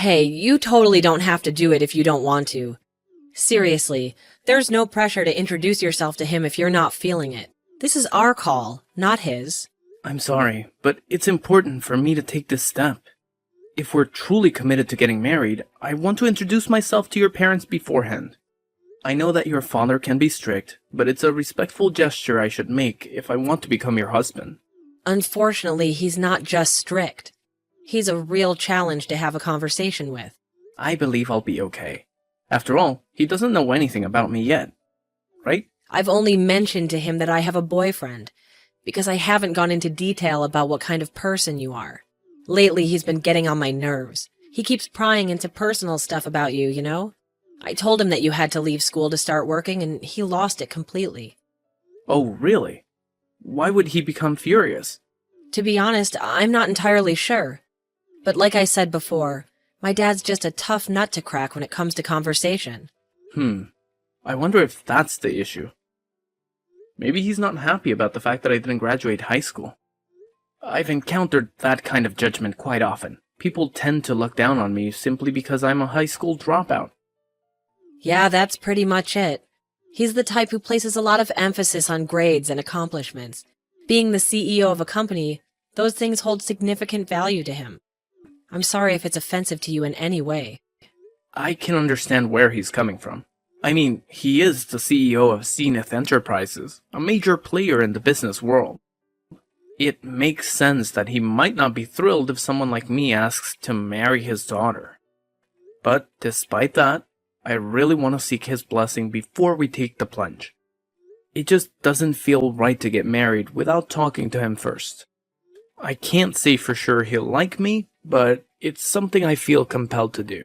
Hey, you totally don't have to do it if you don't want to. Seriously, there's no pressure to introduce yourself to him if you're not feeling it. This is our call, not his. I'm sorry, but it's important for me to take this step. If we're truly committed to getting married, I want to introduce myself to your parents beforehand. I know that your father can be strict, but it's a respectful gesture I should make if I want to become your husband. Unfortunately, he's not just strict. He's a real challenge to have a conversation with. I believe I'll be okay. After all, he doesn't know anything about me yet, right? I've only mentioned to him that I have a boyfriend, because I haven't gone into detail about what kind of person you are. Lately, he's been getting on my nerves. He keeps prying into personal stuff about you, you know? I told him that you had to leave school to start working, and he lost it completely. Oh, really? Why would he become furious? To be honest, I'm not entirely sure. But like I said before, my dad's just a tough nut to crack when it comes to conversation. I wonder if that's the issue. Maybe he's not happy about the fact that I didn't graduate high school. I've encountered that kind of judgment quite often. People tend to look down on me simply because I'm a high school dropout. Yeah, that's pretty much it. He's the type who places a lot of emphasis on grades and accomplishments. Being the CEO of a company, those things hold significant value to him. I'm sorry if it's offensive to you in any way. I can understand where he's coming from. I mean, he is the CEO of Zenith Enterprises, a major player in the business world. It makes sense that he might not be thrilled if someone like me asks to marry his daughter. But despite that, I really want to seek his blessing before we take the plunge. It just doesn't feel right to get married without talking to him first. I can't say for sure he'll like me, but it's something I feel compelled to do.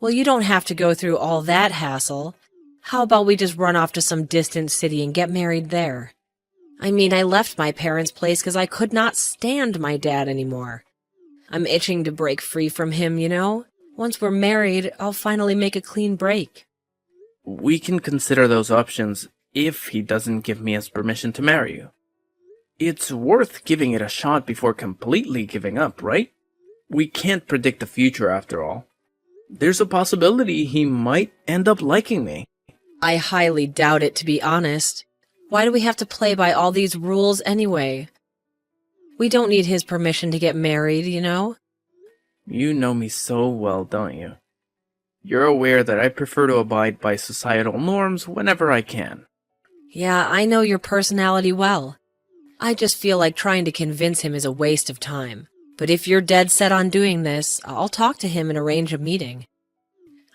Well, you don't have to go through all that hassle. How about we just run off to some distant city and get married there? I mean, I left my parents' place because I could not stand my dad anymore. I'm itching to break free from him, you know? Once we're married, I'll finally make a clean break. We can consider those options if he doesn't give me his permission to marry you. It's worth giving it a shot before completely giving up, right? We can't predict the future after all. There's a possibility he might end up liking me. I highly doubt it, to be honest. Why do we have to play by all these rules anyway? We don't need his permission to get married, you know? You know me so well, don't you? You're aware that I prefer to abide by societal norms whenever I can. Yeah, I know your personality well. I just feel like trying to convince him is a waste of time. But if you're dead set on doing this, I'll talk to him and arrange a meeting.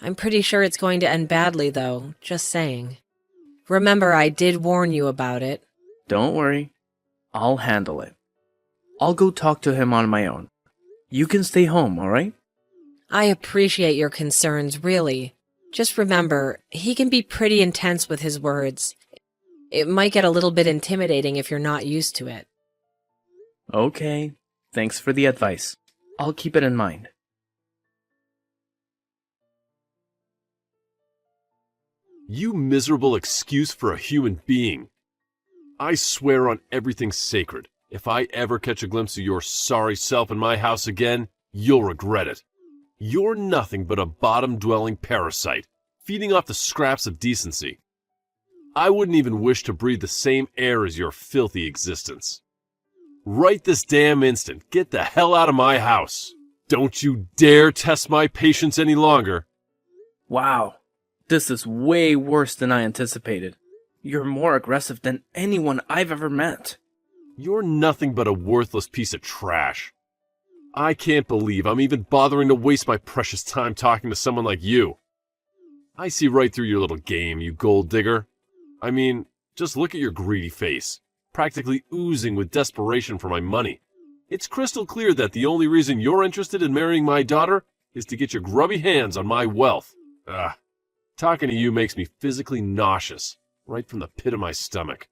I'm pretty sure it's going to end badly, though, just saying. Remember, I did warn you about it. Don't worry. I'll handle it. I'll go talk to him on my own. You can stay home, alright? I appreciate your concerns, really. Just remember, he can be pretty intense with his words. It might get a little bit intimidating if you're not used to it. Okay. Thanks for the advice. I'll keep it in mind. You miserable excuse for a human being. I swear on everything sacred, if I ever catch a glimpse of your sorry self in my house again, you'll regret it. You're nothing but a bottom-dwelling parasite, feeding off the scraps of decency. I wouldn't even wish to breathe the same air as your filthy existence. Right this damn instant, get the hell out of my house. Don't you dare test my patience any longer. Wow. This is way worse than I anticipated. You're more aggressive than anyone I've ever met. You're nothing but a worthless piece of trash. I can't believe I'm even bothering to waste my precious time talking to someone like you. I see right through your little game, you gold digger. I mean, just look at your greedy face, practically oozing with desperation for my money. It's crystal clear that the only reason you're interested in marrying my daughter is to get your grubby hands on my wealth. Ugh. Talking to you makes me physically nauseous, right from the pit of my stomach.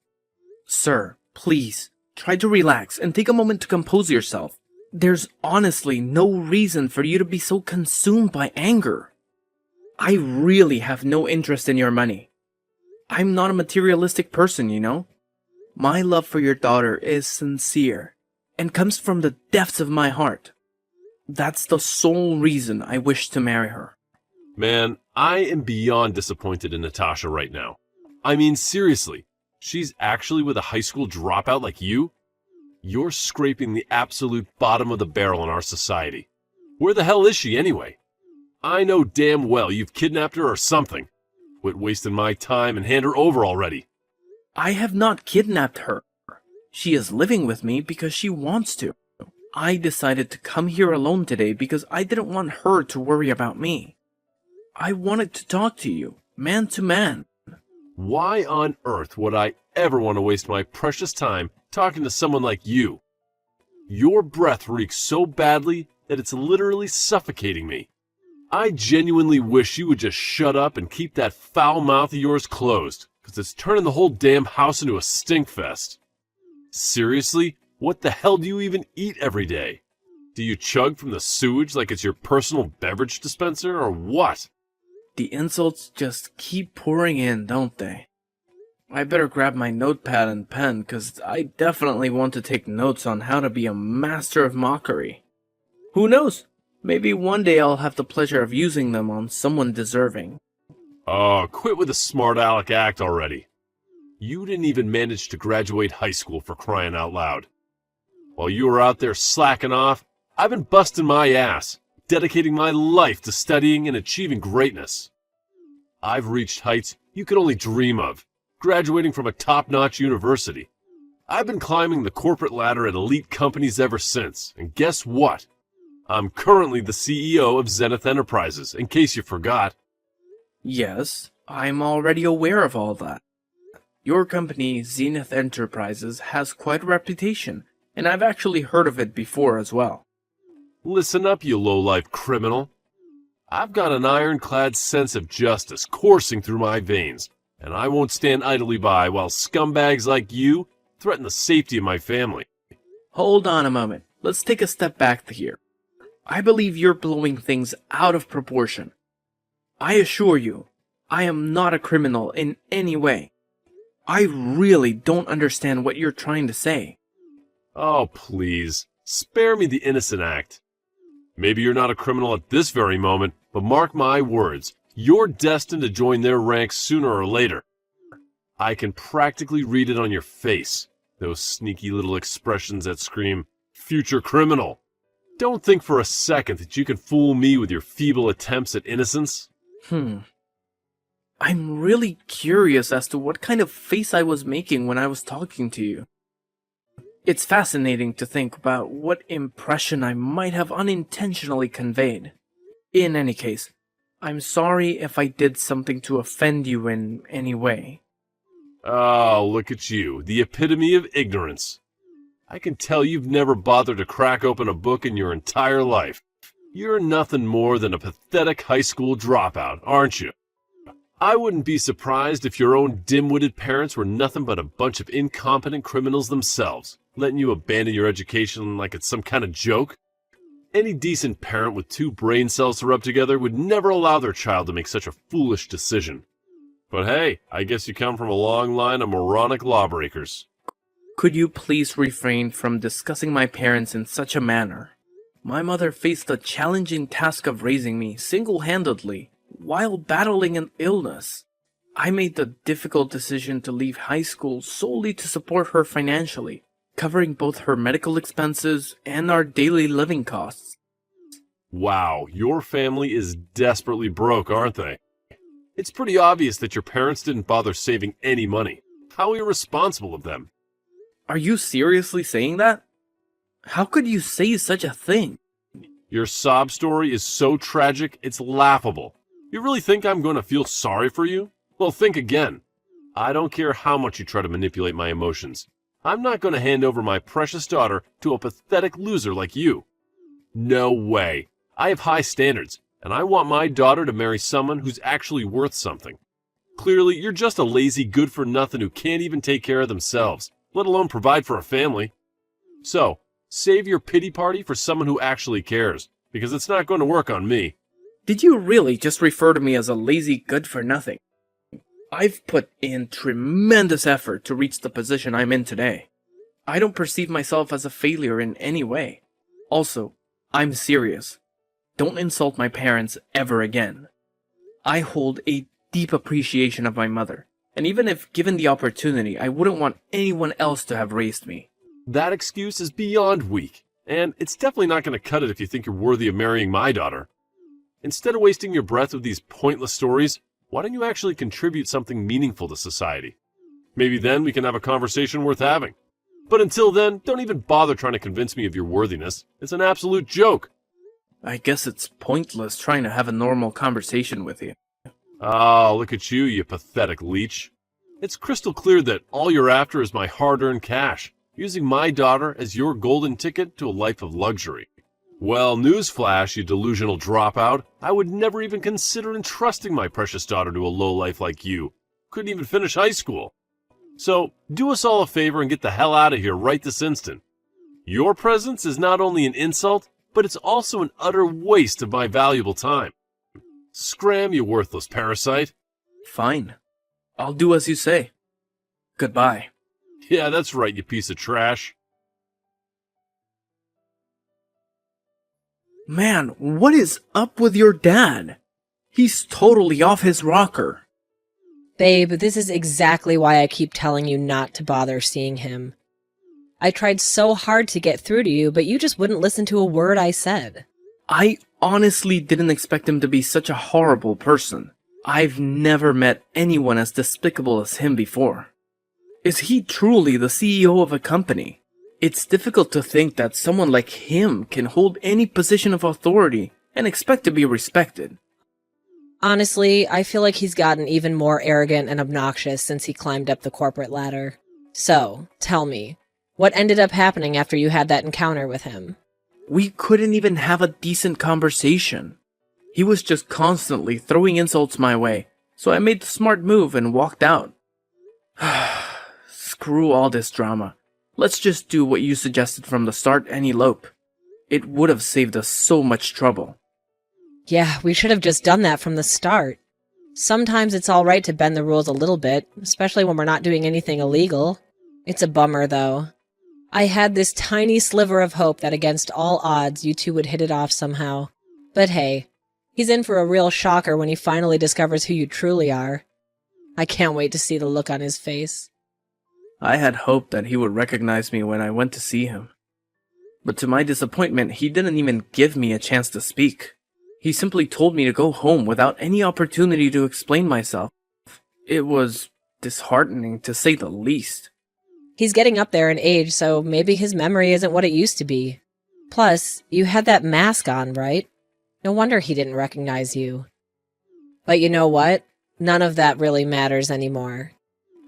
Sir, please, try to relax and take a moment to compose yourself. There's honestly no reason for you to be so consumed by anger. I really have no interest in your money. I'm not a materialistic person, you know? My love for your daughter is sincere and comes from the depths of my heart. That's the sole reason I wish to marry her. Man, I am beyond disappointed in Natasha right now. I mean, seriously, she's actually with a high school dropout like you? You're scraping the absolute bottom of the barrel in our society. Where the hell is she anyway? I know damn well you've kidnapped her or something. Quit wasting my time and hand her over already. I have not kidnapped her. She is living with me because she wants to. I decided to come here alone today because I didn't want her to worry about me. I wanted to talk to you, man to man. Why on earth would I ever want to waste my precious time talking to someone like you? Your breath reeks so badly that it's literally suffocating me. I genuinely wish you would just shut up and keep that foul mouth of yours closed, because it's turning the whole damn house into a stink fest. Seriously, what the hell do you even eat every day? Do you chug from the sewage like it's your personal beverage dispenser, or what? The insults just keep pouring in, don't they? I better grab my notepad and pen, because I definitely want to take notes on how to be a master of mockery. Who knows? Maybe one day I'll have the pleasure of using them on someone deserving. Oh, quit with the smart aleck act already. You didn't even manage to graduate high school, for crying out loud. While you were out there slacking off, I've been busting my ass, dedicating my life to studying and achieving greatness. I've reached heights you could only dream of, graduating from a top-notch university. I've been climbing the corporate ladder at elite companies ever since, and guess what? I'm currently the CEO of Zenith Enterprises, in case you forgot. Yes, I'm already aware of all that. Your company, Zenith Enterprises, has quite a reputation, and I've actually heard of it before as well. Listen up, you low-life criminal. I've got an ironclad sense of justice coursing through my veins, and I won't stand idly by while scumbags like you threaten the safety of my family. Hold on a moment. Let's take a step back here. I believe you're blowing things out of proportion. I assure you, I am not a criminal in any way. I really don't understand what you're trying to say. Oh, please, spare me the innocent act. Maybe you're not a criminal at this very moment, but mark my words, you're destined to join their ranks sooner or later. I can practically read it on your face, those sneaky little expressions that scream, future criminal. Don't think for a second that you can fool me with your feeble attempts at innocence. I'm really curious as to what kind of face I was making when I was talking to you. It's fascinating to think about what impression I might have unintentionally conveyed. In any case, I'm sorry if I did something to offend you in any way. Oh, look at you, the epitome of ignorance. I can tell you've never bothered to crack open a book in your entire life. You're nothing more than a pathetic high school dropout, aren't you? I wouldn't be surprised if your own dim-witted parents were nothing but a bunch of incompetent criminals themselves, letting you abandon your education like it's some kind of joke. Any decent parent with two brain cells to rub together would never allow their child to make such a foolish decision. But hey, I guess you come from a long line of moronic lawbreakers. Could you please refrain from discussing my parents in such a manner? My mother faced the challenging task of raising me single-handedly while battling an illness. I made the difficult decision to leave high school solely to support her financially, covering both her medical expenses and our daily living costs. Wow, your family is desperately broke, aren't they? It's pretty obvious that your parents didn't bother saving any money. How irresponsible of them. Are you seriously saying that? How could you say such a thing? Your sob story is so tragic, it's laughable. You really think I'm going to feel sorry for you? Well, think again. I don't care how much you try to manipulate my emotions. I'm not going to hand over my precious daughter to a pathetic loser like you. No way. I have high standards, and I want my daughter to marry someone who's actually worth something. Clearly, you're just a lazy good-for-nothing who can't even take care of themselves, let alone provide for a family. So, save your pity party for someone who actually cares, because it's not going to work on me. Did you really just refer to me as a lazy good-for-nothing? I've put in tremendous effort to reach the position I'm in today. I don't perceive myself as a failure in any way. Also, I'm serious. Don't insult my parents ever again. I hold a deep appreciation of my mother, and even if given the opportunity, I wouldn't want anyone else to have raised me. That excuse is beyond weak, and it's definitely not going to cut it if you think you're worthy of marrying my daughter. Instead of wasting your breath with these pointless stories, why don't you actually contribute something meaningful to society? Maybe then we can have a conversation worth having. But until then, don't even bother trying to convince me of your worthiness. It's an absolute joke. I guess it's pointless trying to have a normal conversation with you. Oh, look at you, you pathetic leech. It's crystal clear that all you're after is my hard-earned cash, using my daughter as your golden ticket to a life of luxury. Well, newsflash, you delusional dropout. I would never even consider entrusting my precious daughter to a lowlife like you. Couldn't even finish high school. So, do us all a favor and get the hell out of here right this instant. Your presence is not only an insult, but it's also an utter waste of my valuable time. Scram, you worthless parasite. Fine. I'll do as you say. Goodbye. Yeah, that's right, you piece of trash. Man, what is up with your dad? He's totally off his rocker. Babe, this is exactly why I keep telling you not to bother seeing him. I tried so hard to get through to you, but you just wouldn't listen to a word I said. I honestly didn't expect him to be such a horrible person. I've never met anyone as despicable as him before. Is he truly the CEO of a company? It's difficult to think that someone like him can hold any position of authority and expect to be respected. Honestly, I feel like he's gotten even more arrogant and obnoxious since he climbed up the corporate ladder. So, tell me, what ended up happening after you had that encounter with him? We couldn't even have a decent conversation. He was just constantly throwing insults my way, so I made the smart move and walked out. Screw all this drama. Let's just do what you suggested from the start and elope. It would have saved us so much trouble. Yeah, we should have just done that from the start. Sometimes it's alright to bend the rules a little bit, especially when we're not doing anything illegal. It's a bummer, though. I had this tiny sliver of hope that against all odds you two would hit it off somehow. But hey, he's in for a real shocker when he finally discovers who you truly are. I can't wait to see the look on his face. I had hoped that he would recognize me when I went to see him. But to my disappointment, he didn't even give me a chance to speak. He simply told me to go home without any opportunity to explain myself. It was disheartening, to say the least. He's getting up there in age, so maybe his memory isn't what it used to be. Plus, you had that mask on, right? No wonder he didn't recognize you. But you know what? None of that really matters anymore.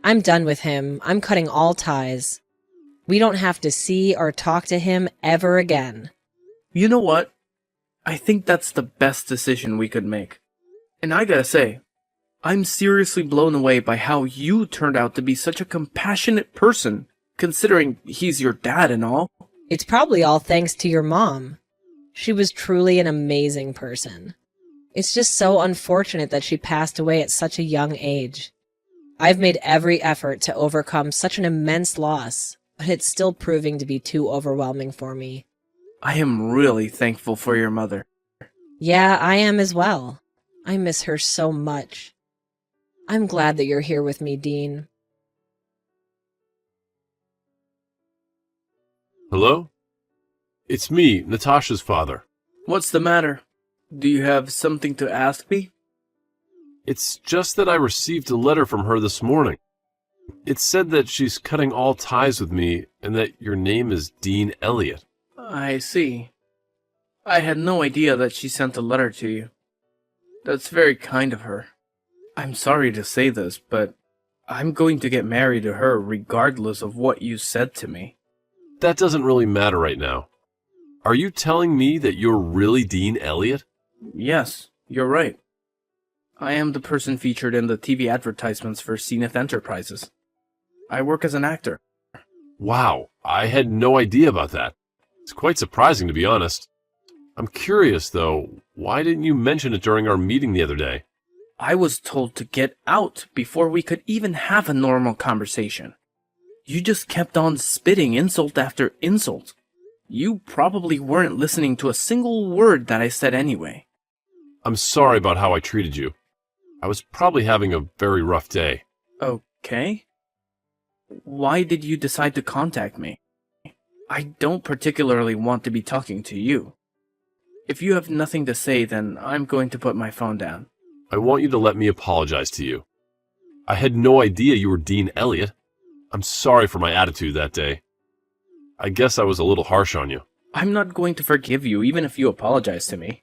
I'm done with him. I'm cutting all ties. We don't have to see or talk to him ever again. You know what? I think that's the best decision we could make. And I gotta say, I'm seriously blown away by how you turned out to be such a compassionate person, considering he's your dad and all. It's probably all thanks to your mom. She was truly an amazing person. It's just so unfortunate that she passed away at such a young age. I've made every effort to overcome such an immense loss, but it's still proving to be too overwhelming for me. I am really thankful for your mother. Yeah, I am as well. I miss her so much. I'm glad that you're here with me, Dean. Hello? It's me, Natasha's father. What's the matter? Do you have something to ask me? It's just that I received a letter from her this morning. It said that she's cutting all ties with me and that your name is Dean Elliot. I see. I had no idea that she sent a letter to you. That's very kind of her. I'm sorry to say this, but I'm going to get married to her regardless of what you said to me. That doesn't really matter right now. Are you telling me that you're really Dean Elliot? Yes, you're right. I am the person featured in the TV advertisements for Zenith Enterprises. I work as an actor. Wow, I had no idea about that. It's quite surprising, to be honest. I'm curious, though, why didn't you mention it during our meeting the other day? I was told to get out before we could even have a normal conversation. You just kept on spitting insult after insult. You probably weren't listening to a single word that I said anyway. I'm sorry about how I treated you. I was probably having a very rough day. Okay. Why did you decide to contact me? I don't particularly want to be talking to you. If you have nothing to say, then I'm going to put my phone down. I want you to let me apologize to you. I had no idea you were Dean Elliot. I'm sorry for my attitude that day. I guess I was a little harsh on you. I'm not going to forgive you even if you apologize to me.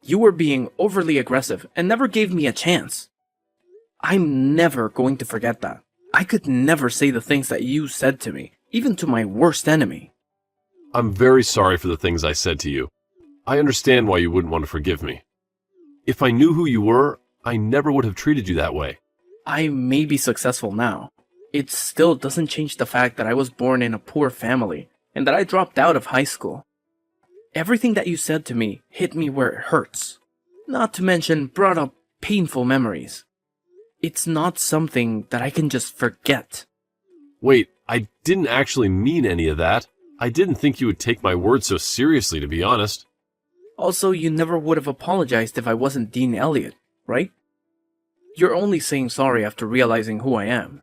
You were being overly aggressive and never gave me a chance. I'm never going to forget that. I could never say the things that you said to me, even to my worst enemy. I'm very sorry for the things I said to you. I understand why you wouldn't want to forgive me. If I knew who you were, I never would have treated you that way. I may be successful now. It still doesn't change the fact that I was born in a poor family and that I dropped out of high school. Everything that you said to me hit me where it hurts. Not to mention brought up painful memories. It's not something that I can just forget. Wait, I didn't actually mean any of that. I didn't think you would take my words so seriously, to be honest. Also, you never would have apologized if I wasn't Dean Elliot, right? You're only saying sorry after realizing who I am.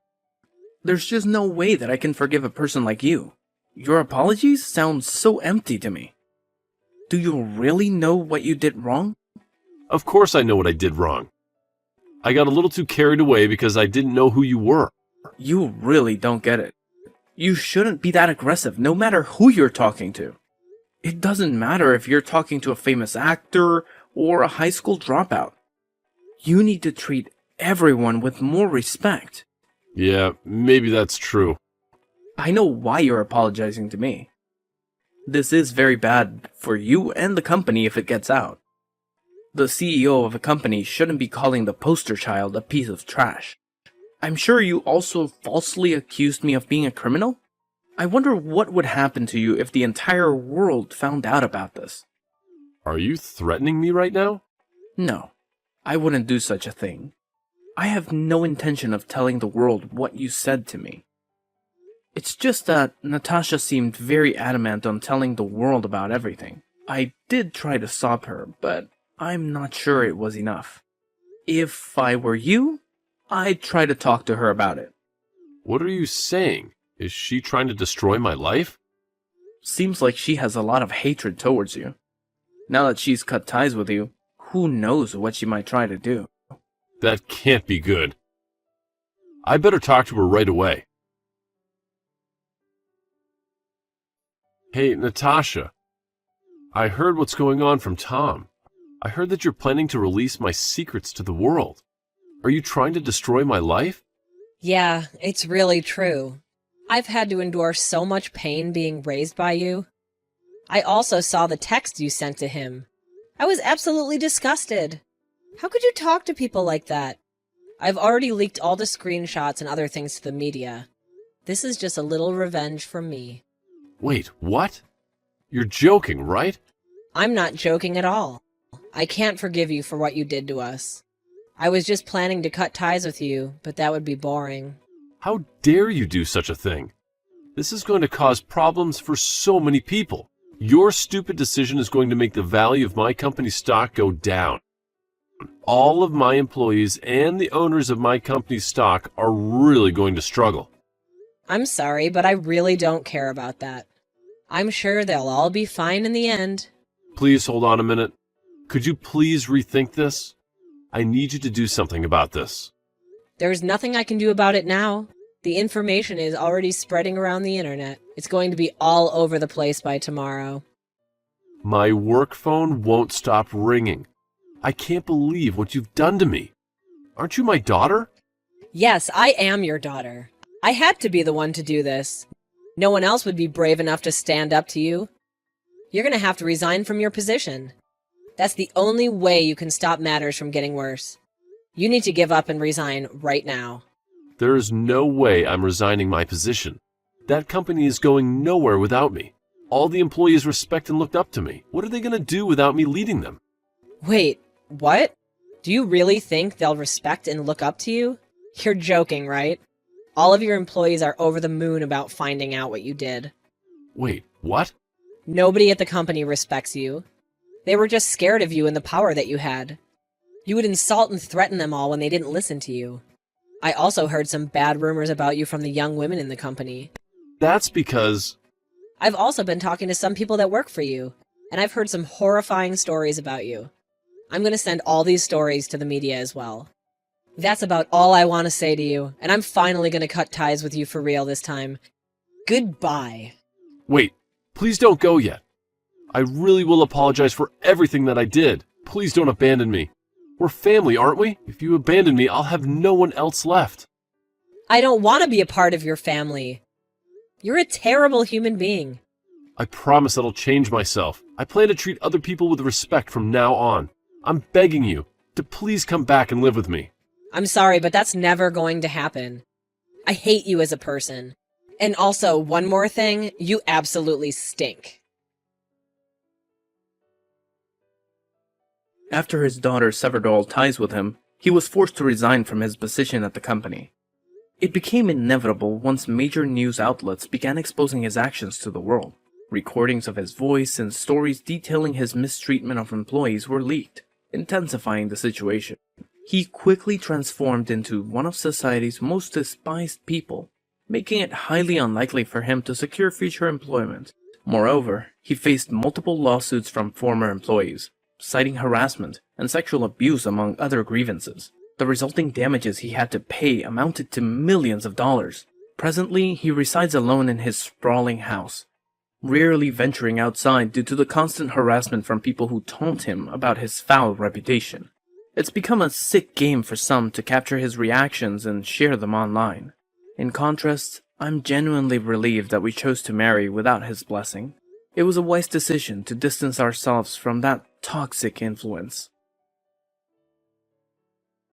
There's just no way that I can forgive a person like you. Your apologies sound so empty to me. Do you really know what you did wrong? Of course I know what I did wrong. I got a little too carried away because I didn't know who you were. You really don't get it. You shouldn't be that aggressive, no matter who you're talking to. It doesn't matter if you're talking to a famous actor or a high school dropout. You need to treat everyone with more respect. Yeah, maybe that's true. I know why you're apologizing to me. This is very bad for you and the company if it gets out. The CEO of a company shouldn't be calling the poster child a piece of trash. I'm sure you also falsely accused me of being a criminal? I wonder what would happen to you if the entire world found out about this. Are you threatening me right now? No, I wouldn't do such a thing. I have no intention of telling the world what you said to me. It's just that Natasha seemed very adamant on telling the world about everything. I did try to stop her, but I'm not sure it was enough. If I were you, I'd try to talk to her about it. What are you saying? Is she trying to destroy my life? Seems like she has a lot of hatred towards you. Now that she's cut ties with you, who knows what she might try to do. That can't be good. I better talk to her right away. Hey, Natasha. I heard what's going on from Tom. I heard that you're planning to release my secrets to the world. Are you trying to destroy my life? Yeah, it's really true. I've had to endure so much pain being raised by you. I also saw the text you sent to him. I was absolutely disgusted. How could you talk to people like that? I've already leaked all the screenshots and other things to the media. This is just a little revenge from me. Wait, what? You're joking, right? I'm not joking at all. I can't forgive you for what you did to us. I was just planning to cut ties with you, but that would be boring. How dare you do such a thing? This is going to cause problems for so many people. Your stupid decision is going to make the value of my company's stock go down. All of my employees and the owners of my company's stock are really going to struggle. I'm sorry, but I really don't care about that. I'm sure they'll all be fine in the end. Please hold on a minute. Could you please rethink this? I need you to do something about this. There's nothing I can do about it now. The information is already spreading around the internet. It's going to be all over the place by tomorrow. My work phone won't stop ringing. I can't believe what you've done to me. Aren't you my daughter? Yes, I am your daughter. I had to be the one to do this. No one else would be brave enough to stand up to you. You're going to have to resign from your position. That's the only way you can stop matters from getting worse. You need to give up and resign right now. There is no way I'm resigning my position. That company is going nowhere without me. All the employees respect and looked up to me. What are they going to do without me leading them? Wait, what? Do you really think they'll respect and look up to you? You're joking, right? All of your employees are over the moon about finding out what you did. Wait, what? Nobody at the company respects you. They were just scared of you and the power that you had. You would insult and threaten them all when they didn't listen to you. I also heard some bad rumors about you from the young women in the company. That's because... I've also been talking to some people that work for you, and I've heard some horrifying stories about you. I'm going to send all these stories to the media as well. That's about all I want to say to you, and I'm finally going to cut ties with you for real this time. Goodbye. Wait, please don't go yet. I really will apologize for everything that I did. Please don't abandon me. We're family, aren't we? If you abandon me, I'll have no one else left. I don't want to be a part of your family. You're a terrible human being. I promise that I'll change myself. I plan to treat other people with respect from now on. I'm begging you to please come back and live with me. I'm sorry, but that's never going to happen. I hate you as a person. And also, one more thing, you absolutely stink. After his daughter severed all ties with him, he was forced to resign from his position at the company. It became inevitable once major news outlets began exposing his actions to the world. Recordings of his voice and stories detailing his mistreatment of employees were leaked, intensifying the situation. He quickly transformed into one of society's most despised people, making it highly unlikely for him to secure future employment. Moreover, he faced multiple lawsuits from former employees, citing harassment and sexual abuse among other grievances. The resulting damages he had to pay amounted to millions of dollars. Presently, he resides alone in his sprawling house, rarely venturing outside due to the constant harassment from people who taunt him about his foul reputation. It's become a sick game for some to capture his reactions and share them online. In contrast, I'm genuinely relieved that we chose to marry without his blessing. It was a wise decision to distance ourselves from that toxic influence.